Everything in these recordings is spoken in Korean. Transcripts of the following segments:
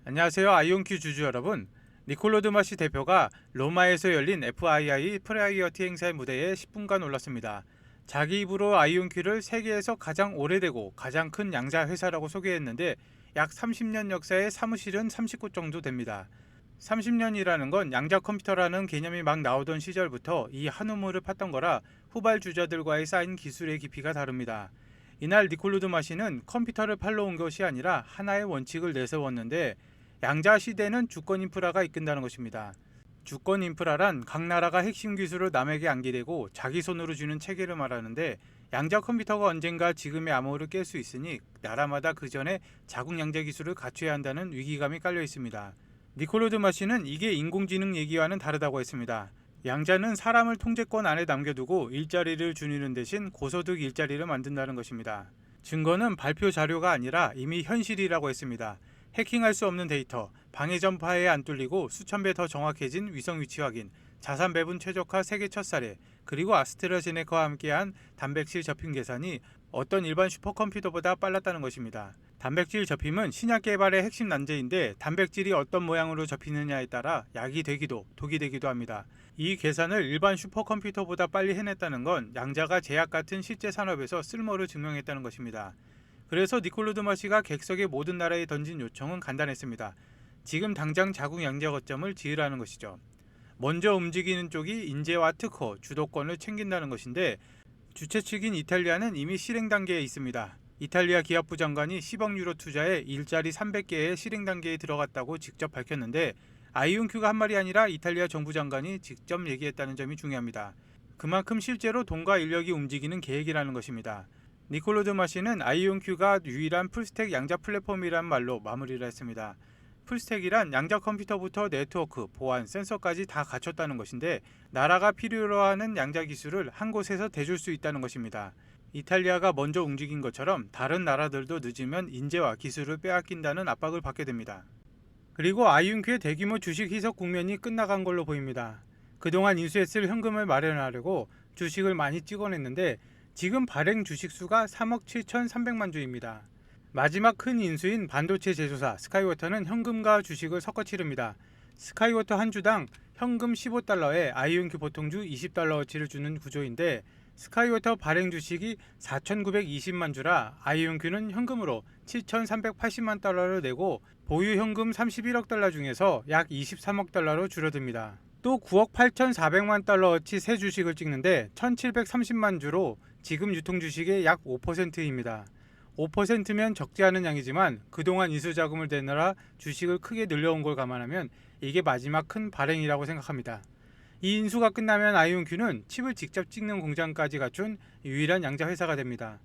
안녕하세요. 아이온큐 주주 여러분. 니콜로 드마시 대표가 로마에서 열린 FII 프라이어티 행사의 무대에 10분간 올랐습니다. 자기 입으로 아이온큐를 세계에서 가장 오래되고 가장 큰 양자 회사라고 소개했는데 약 30년 역사의 사무실은 30곳 정도 됩니다. 30년이라는 건 양자 컴퓨터라는 개념이 막 나오던 시절부터 이 한 우물을 팠던 거라 후발 주자들과의 쌓인 기술의 깊이가 다릅니다. 이날 니콜로 드마시는 컴퓨터를 팔러 온 것이 아니라 하나의 원칙을 내세웠는데 양자 시대는 주권 인프라가 이끈다는 것입니다. 주권 인프라란 각 나라가 핵심 기술을 남에게 안기되고 자기 손으로 주는 체계를 말하는데 양자 컴퓨터가 언젠가 지금의 암호를 깰 수 있으니 나라마다 그 전에 자국 양자 기술을 갖춰야 한다는 위기감이 깔려 있습니다. 니콜로 드마시는 이게 인공지능 얘기와는 다르다고 했습니다. 양자는 사람을 통제권 안에 남겨두고 일자리를 줄이는 대신 고소득 일자리를 만든다는 것입니다. 증거는 발표 자료가 아니라 이미 현실이라고 했습니다. 해킹할 수 없는 데이터, 방해 전파에 안 뚫리고 수천 배 더 정확해진 위성 위치 확인, 자산 배분 최적화 세계 첫 사례, 그리고 아스트라제네카와 함께한 단백질 접힘 계산이 어떤 일반 슈퍼컴퓨터보다 빨랐다는 것입니다. 단백질 접힘은 신약 개발의 핵심 난제인데 단백질이 어떤 모양으로 접히느냐에 따라 약이 되기도 독이 되기도 합니다. 이 계산을 일반 슈퍼컴퓨터보다 빨리 해냈다는 건 양자가 제약 같은 실제 산업에서 쓸모를 증명했다는 것입니다. 그래서 니콜로 드마시가 객석의 모든 나라에 던진 요청은 간단했습니다. 지금 당장 자국 양자 거점을 지으라는 것이죠. 먼저 움직이는 쪽이 인재와 특허, 주도권을 챙긴다는 것인데 주최 측인 이탈리아는 이미 실행 단계에 있습니다. 이탈리아 기업부 장관이 10억 유로 투자에 일자리 300개의 실행 단계에 들어갔다고 직접 밝혔는데 아이온큐가 한 말이 아니라 이탈리아 정부 장관이 직접 얘기했다는 점이 중요합니다. 그만큼 실제로 돈과 인력이 움직이는 계획이라는 것입니다. 니콜로 드마시는 아이온큐가 유일한 풀스택 양자 플랫폼이란 말로 마무리를 했습니다. 풀스택이란 양자 컴퓨터부터 네트워크, 보안, 센서까지 다 갖췄다는 것인데 나라가 필요로 하는 양자 기술을 한 곳에서 대줄 수 있다는 것입니다. 이탈리아가 먼저 움직인 것처럼 다른 나라들도 늦으면 인재와 기술을 빼앗긴다는 압박을 받게 됩니다. 그리고 아이온큐의 대규모 주식 희석 국면이 끝나간 걸로 보입니다. 그동안 인수했을 현금을 마련하려고 주식을 많이 찍어냈는데 지금 발행 주식 수가 3억 7,300만 주입니다. 마지막 큰 인수인 반도체 제조사 스카이워터는 현금과 주식을 섞어 치릅니다. 스카이워터 한 주당 현금 15달러에 아이온큐 보통주 20달러어치를 주는 구조인데 스카이워터 발행 주식이 4,920만 주라 아이온큐는 현금으로 7,380만 달러를 내고 보유 현금 31억 달러 중에서 약 23억 달러로 줄어듭니다. 또 9억 8,400만 달러어치 새 주식을 찍는데 1,730만 주로 지금 유통 주식의 약 5%입니다. 5%면 적지 않은 양이지만 그동안 인수 자금을 대느라 주식을 크게 늘려온 걸 감안하면 이게 마지막 큰 발행이라고 생각합니다. 이 인수가 끝나면 아이온큐는 칩을 직접 찍는 공장까지 갖춘 유일한 양자 회사가 됩니다.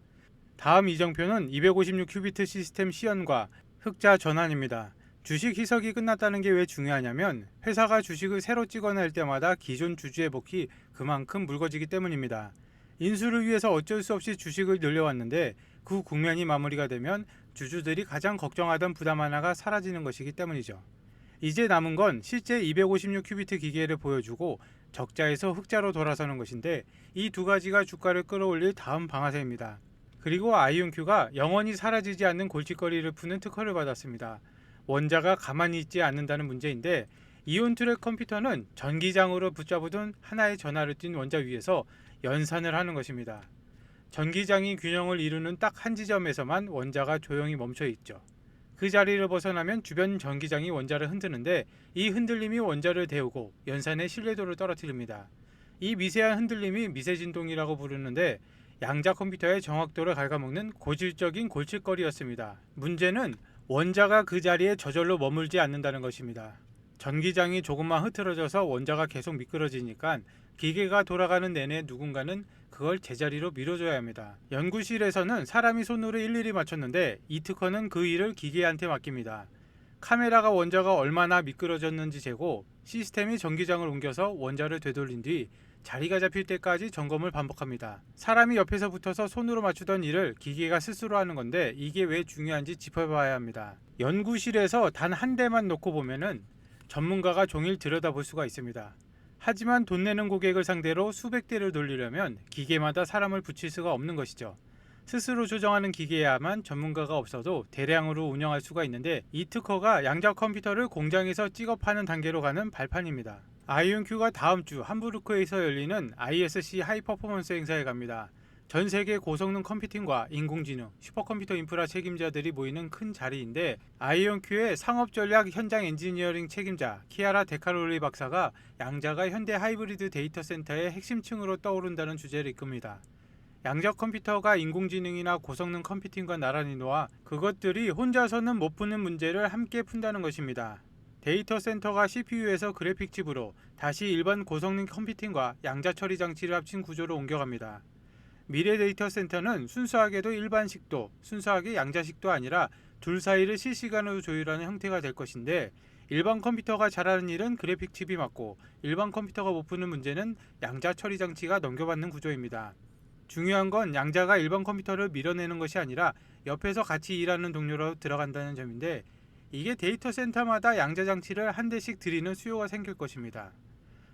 다음 이정표는 256큐비트 시스템 시연과 흑자 전환입니다. 주식 희석이 끝났다는 게 왜 중요하냐면 회사가 주식을 새로 찍어낼 때마다 기존 주주의 복이 그만큼 묽어지기 때문입니다. 인수를 위해서 어쩔 수 없이 주식을 늘려왔는데 그 국면이 마무리가 되면 주주들이 가장 걱정하던 부담 하나가 사라지는 것이기 때문이죠. 이제 남은 건 실제 256큐비트 기계를 보여주고 적자에서 흑자로 돌아서는 것인데 이 두 가지가 주가를 끌어올릴 다음 방아쇠입니다. 그리고 아이온큐가 영원히 사라지지 않는 골칫거리를 푸는 특허를 받았습니다. 원자가 가만히 있지 않는다는 문제인데 이온트랙 컴퓨터는 전기장으로 붙잡아둔 하나의 전하를 띤 원자 위에서 연산을 하는 것입니다. 전기장이 균형을 이루는 딱 한 지점에서만 원자가 조용히 멈춰 있죠. 그 자리를 벗어나면 주변 전기장이 원자를 흔드는데 이 흔들림이 원자를 데우고 연산의 신뢰도를 떨어뜨립니다. 이 미세한 흔들림이 미세진동이라고 부르는데 양자 컴퓨터의 정확도를 갉아먹는 고질적인 골칫거리였습니다. 문제는 원자가 그 자리에 저절로 머물지 않는다는 것입니다. 전기장이 조금만 흐트러져서 원자가 계속 미끄러지니까 기계가 돌아가는 내내 누군가는 그걸 제자리로 밀어줘야 합니다. 연구실에서는 사람이 손으로 일일이 맞췄는데 이 특허는 그 일을 기계한테 맡깁니다. 카메라가 원자가 얼마나 미끄러졌는지 재고 시스템이 전기장을 옮겨서 원자를 되돌린 뒤 자리가 잡힐 때까지 점검을 반복합니다. 사람이 옆에서 붙어서 손으로 맞추던 일을 기계가 스스로 하는 건데 이게 왜 중요한지 짚어봐야 합니다. 연구실에서 단 한 대만 놓고 보면은 전문가가 종일 들여다볼 수가 있습니다. 하지만 돈 내는 고객을 상대로 수백 대를 돌리려면 기계마다 사람을 붙일 수가 없는 것이죠. 스스로 조정하는 기계야만 전문가가 없어도 대량으로 운영할 수가 있는데, 이 특허가 양자 컴퓨터를 공장에서 찍어 파는 단계로 가는 발판입니다. 아이온큐가 다음 주 함부르크에서 열리는 ISC 하이퍼포먼스 행사에 갑니다. 전 세계 고성능 컴퓨팅과 인공지능, 슈퍼컴퓨터 인프라 책임자들이 모이는 큰 자리인데, 아이온큐의 상업전략 현장 엔지니어링 책임자 키아라 데카롤리 박사가 양자가 현대 하이브리드 데이터 센터의 핵심층으로 떠오른다는 주제를 이끕니다. 양자 컴퓨터가 인공지능이나 고성능 컴퓨팅과 나란히 놓아 그것들이 혼자서는 못 푸는 문제를 함께 푼다는 것입니다. 데이터 센터가 CPU에서 그래픽 칩으로 다시 일반 고성능 컴퓨팅과 양자 처리 장치를 합친 구조로 옮겨갑니다. 미래 데이터 센터는 순수하게도 일반식도, 순수하게 양자식도 아니라 둘 사이를 실시간으로 조율하는 형태가 될 것인데, 일반 컴퓨터가 잘하는 일은 그래픽 칩이 맡고 일반 컴퓨터가 못 푸는 문제는 양자 처리 장치가 넘겨받는 구조입니다. 중요한 건 양자가 일반 컴퓨터를 밀어내는 것이 아니라 옆에서 같이 일하는 동료로 들어간다는 점인데, 이게 데이터 센터마다 양자 장치를 한 대씩 들이는 수요가 생길 것입니다.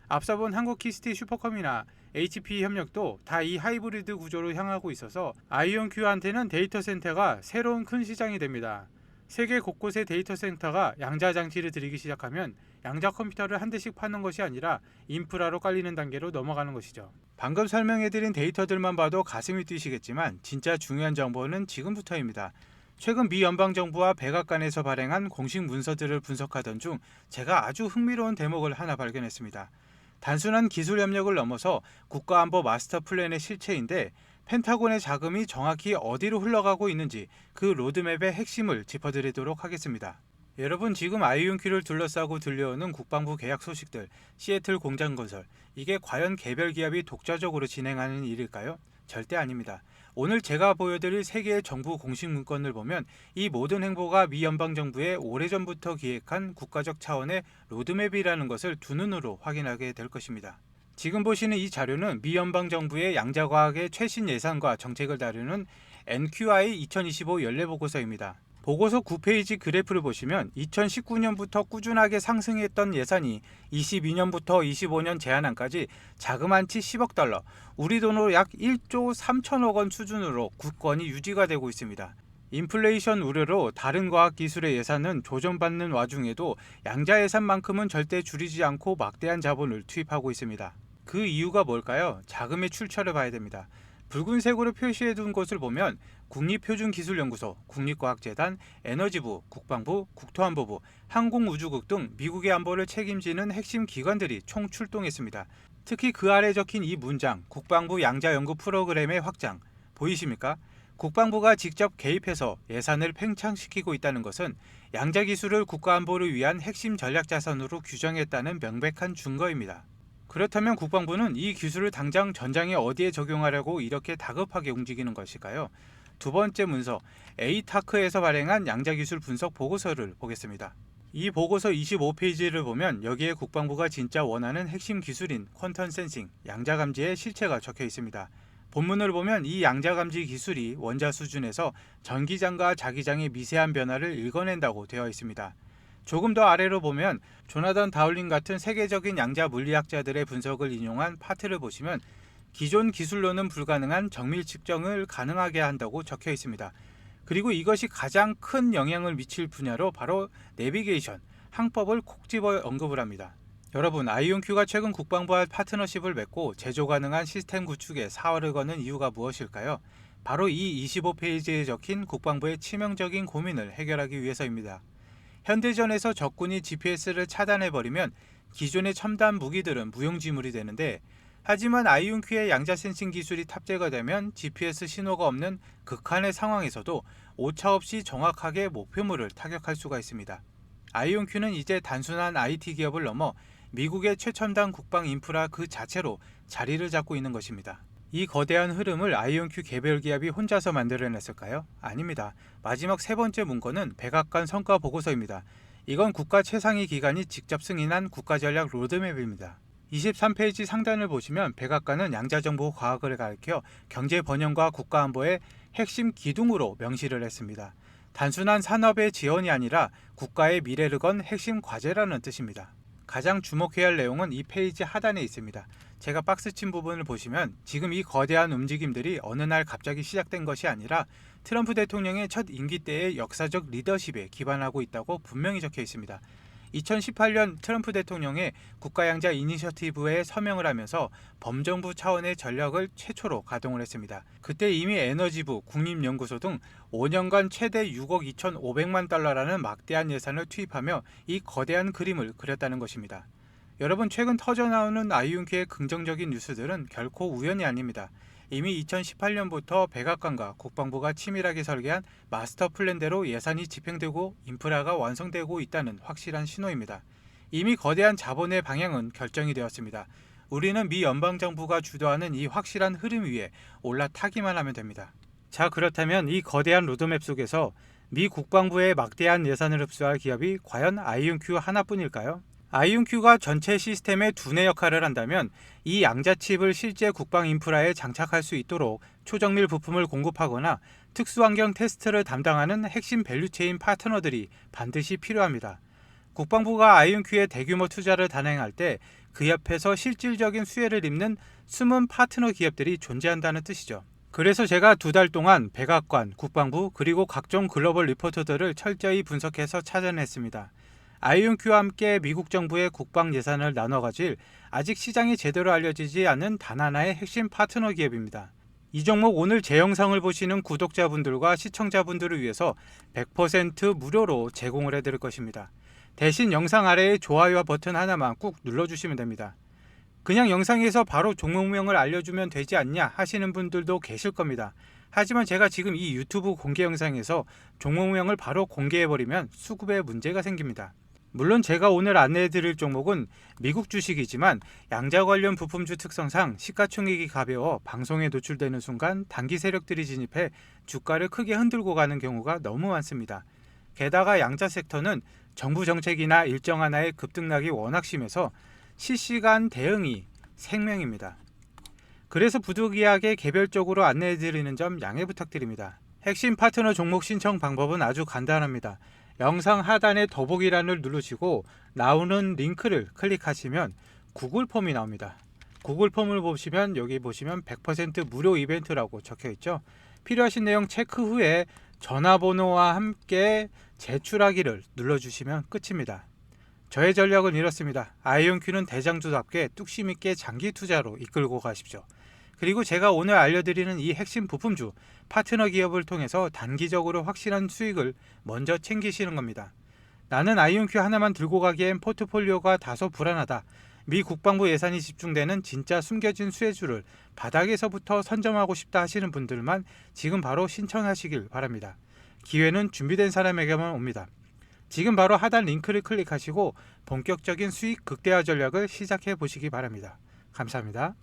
앞서 본 한국키스티 슈퍼컴이나 HP 협력도 다 이 하이브리드 구조로 향하고 있어서 아이온큐한테는 데이터 센터가 새로운 큰 시장이 됩니다. 세계 곳곳의 데이터 센터가 양자 장치를 들이기 시작하면 양자 컴퓨터를 한 대씩 파는 것이 아니라 인프라로 깔리는 단계로 넘어가는 것이죠. 방금 설명해드린 데이터들만 봐도 가슴이 뛰시겠지만 진짜 중요한 정보는 지금부터입니다. 최근 미 연방정부와 백악관에서 발행한 공식 문서들을 분석하던 중 제가 아주 흥미로운 대목을 하나 발견했습니다. 단순한 기술 협력을 넘어서 국가안보 마스터 플랜의 실체인데, 펜타곤의 자금이 정확히 어디로 흘러가고 있는지 그 로드맵의 핵심을 짚어드리도록 하겠습니다. 여러분, 지금 아이온큐를 둘러싸고 들려오는 국방부 계약 소식들, 시애틀 공장 건설, 이게 과연 개별 기업이 독자적으로 진행하는 일일까요? 절대 아닙니다. 오늘 제가 보여드릴 세 개의 정부 공식 문건을 보면 이 모든 행보가 미 연방정부의 오래전부터 기획한 국가적 차원의 로드맵이라는 것을 두 눈으로 확인하게 될 것입니다. 지금 보시는 이 자료는 미 연방정부의 양자과학의 최신 예산과 정책을 다루는 NQI 2025 연례보고서입니다. 보고서 9페이지 그래프를 보시면 2019년부터 꾸준하게 상승했던 예산이 22년부터 25년 제한안까지 자그만치 10억 달러, 우리 돈으로 약 1조 3천억 원 수준으로 굳건히 유지가 되고 있습니다. 인플레이션 우려로 다른 과학기술의 예산은 조정받는 와중에도 양자 예산만큼은 절대 줄이지 않고 막대한 자본을 투입하고 있습니다. 그 이유가 뭘까요? 자금의 출처를 봐야 됩니다. 붉은색으로 표시해둔 것을 보면 국립표준기술연구소, 국립과학재단, 에너지부, 국방부, 국토안보부, 항공우주국 등 미국의 안보를 책임지는 핵심 기관들이 총 출동했습니다. 특히 그 아래 적힌 이 문장, 국방부 양자연구 프로그램의 확장, 보이십니까? 국방부가 직접 개입해서 예산을 팽창시키고 있다는 것은 양자기술을 국가안보를 위한 핵심 전략자산으로 규정했다는 명백한 증거입니다. 그렇다면 국방부는 이 기술을 당장 전장에 어디에 적용하려고 이렇게 다급하게 움직이는 것일까요? 두 번째 문서, 에이타크에서 발행한 양자기술 분석 보고서를 보겠습니다. 이 보고서 25페이지를 보면 여기에 국방부가 진짜 원하는 핵심 기술인 퀀텀 센싱, 양자감지의 실체가 적혀 있습니다. 본문을 보면 이 양자감지 기술이 원자 수준에서 전기장과 자기장의 미세한 변화를 읽어낸다고 되어 있습니다. 조금 더 아래로 보면 조나단 다울링 같은 세계적인 양자 물리학자들의 분석을 인용한 파트를 보시면 기존 기술로는 불가능한 정밀 측정을 가능하게 한다고 적혀 있습니다. 그리고 이것이 가장 큰 영향을 미칠 분야로 바로 내비게이션, 항법을 콕 집어 언급을 합니다. 여러분, 아이온큐가 최근 국방부와 파트너십을 맺고 제조 가능한 시스템 구축에 사활을 거는 이유가 무엇일까요? 바로 이 25페이지에 적힌 국방부의 치명적인 고민을 해결하기 위해서입니다. 현대전에서 적군이 GPS를 차단해버리면 기존의 첨단 무기들은 무용지물이 되는데, 하지만 아이온큐의 양자 센싱 기술이 탑재가 되면 GPS 신호가 없는 극한의 상황에서도 오차없이 정확하게 목표물을 타격할 수가 있습니다. 아이온큐는 이제 단순한 IT 기업을 넘어 미국의 최첨단 국방 인프라 그 자체로 자리를 잡고 있는 것입니다. 이 거대한 흐름을 아이온큐 개별 기업이 혼자서 만들어냈을까요? 아닙니다. 마지막 세 번째 문건은 백악관 성과 보고서입니다. 이건 국가 최상위 기관이 직접 승인한 국가전략 로드맵입니다. 23페이지 상단을 보시면 백악관은 양자정보 과학을 가리켜 경제 번영과 국가안보의 핵심 기둥으로 명시를 했습니다. 단순한 산업의 지원이 아니라 국가의 미래를 건 핵심 과제라는 뜻입니다. 가장 주목해야 할 내용은 이 페이지 하단에 있습니다. 제가 박스 친 부분을 보시면 지금 이 거대한 움직임들이 어느 날 갑자기 시작된 것이 아니라 트럼프 대통령의 첫 임기 때의 역사적 리더십에 기반하고 있다고 분명히 적혀 있습니다. 2018년 트럼프 대통령의 국가양자 이니셔티브에 서명을 하면서 범정부 차원의 전략을 최초로 가동을 했습니다. 그때 이미 에너지부, 국립연구소 등 5년간 최대 6억 2,500만 달러라는 막대한 예산을 투입하며 이 거대한 그림을 그렸다는 것입니다. 여러분, 최근 터져나오는 아이윤큐의 긍정적인 뉴스들은 결코 우연이 아닙니다. 이미 2018년부터 백악관과 국방부가 치밀하게 설계한 마스터 플랜대로 예산이 집행되고 인프라가 완성되고 있다는 확실한 신호입니다. 이미 거대한 자본의 방향은 결정이 되었습니다. 우리는 미 연방정부가 주도하는 이 확실한 흐름 위에 올라타기만 하면 됩니다. 자, 그렇다면 이 거대한 로드맵 속에서 미 국방부의 막대한 예산을 흡수할 기업이 과연 아이윤큐 하나뿐일까요? 아이윤큐가 전체 시스템의 두뇌 역할을 한다면 이 양자칩을 실제 국방 인프라에 장착할 수 있도록 초정밀 부품을 공급하거나 특수환경 테스트를 담당하는 핵심 밸류체인 파트너들이 반드시 필요합니다. 국방부가 아이윤큐의 대규모 투자를 단행할 때 그 옆에서 실질적인 수혜를 입는 숨은 파트너 기업들이 존재한다는 뜻이죠. 그래서 제가 2달 동안 백악관, 국방부 그리고 각종 글로벌 리포터들을 철저히 분석해서 찾아냈습니다. 아이윤큐와 함께 미국 정부의 국방 예산을 나눠 가질 아직 시장이 제대로 알려지지 않은 단 하나의 핵심 파트너 기업입니다. 이 종목 오늘 제 영상을 보시는 구독자분들과 시청자분들을 위해서 100% 무료로 제공을 해드릴 것입니다. 대신 영상 아래에 좋아요와 버튼 하나만 꾹 눌러주시면 됩니다. 그냥 영상에서 바로 종목명을 알려주면 되지 않냐 하시는 분들도 계실 겁니다. 하지만 제가 지금 이 유튜브 공개 영상에서 종목명을 바로 공개해버리면 수급에 문제가 생깁니다. 물론 제가 오늘 안내해드릴 종목은 미국 주식이지만 양자 관련 부품주 특성상 시가총액이 가벼워 방송에 노출되는 순간 단기 세력들이 진입해 주가를 크게 흔들고 가는 경우가 너무 많습니다. 게다가 양자 섹터는 정부 정책이나 일정 하나의 급등락이 워낙 심해서 실시간 대응이 생명입니다. 그래서 부득이하게 개별적으로 안내해드리는 점 양해 부탁드립니다. 핵심 파트너 종목 신청 방법은 아주 간단합니다. 영상 하단에 더보기란을 누르시고 나오는 링크를 클릭하시면 구글 폼이 나옵니다. 구글 폼을 보시면 여기 보시면 100% 무료 이벤트라고 적혀 있죠. 필요하신 내용 체크 후에 전화번호와 함께 제출하기를 눌러주시면 끝입니다. 저의 전략은 이렇습니다. 아이윤큐는 대장주답게 뚝심 있게 장기 투자로 이끌고 가십시오. 그리고 제가 오늘 알려드리는 이 핵심 부품주 파트너 기업을 통해서 단기적으로 확실한 수익을 먼저 챙기시는 겁니다. 나는 아이윤큐 하나만 들고 가기엔 포트폴리오가 다소 불안하다. 미 국방부 예산이 집중되는 진짜 숨겨진 수혜주를 바닥에서부터 선점하고 싶다 하시는 분들만 지금 바로 신청하시길 바랍니다. 기회는 준비된 사람에게만 옵니다. 지금 바로 하단 링크를 클릭하시고 본격적인 수익 극대화 전략을 시작해 보시기 바랍니다. 감사합니다.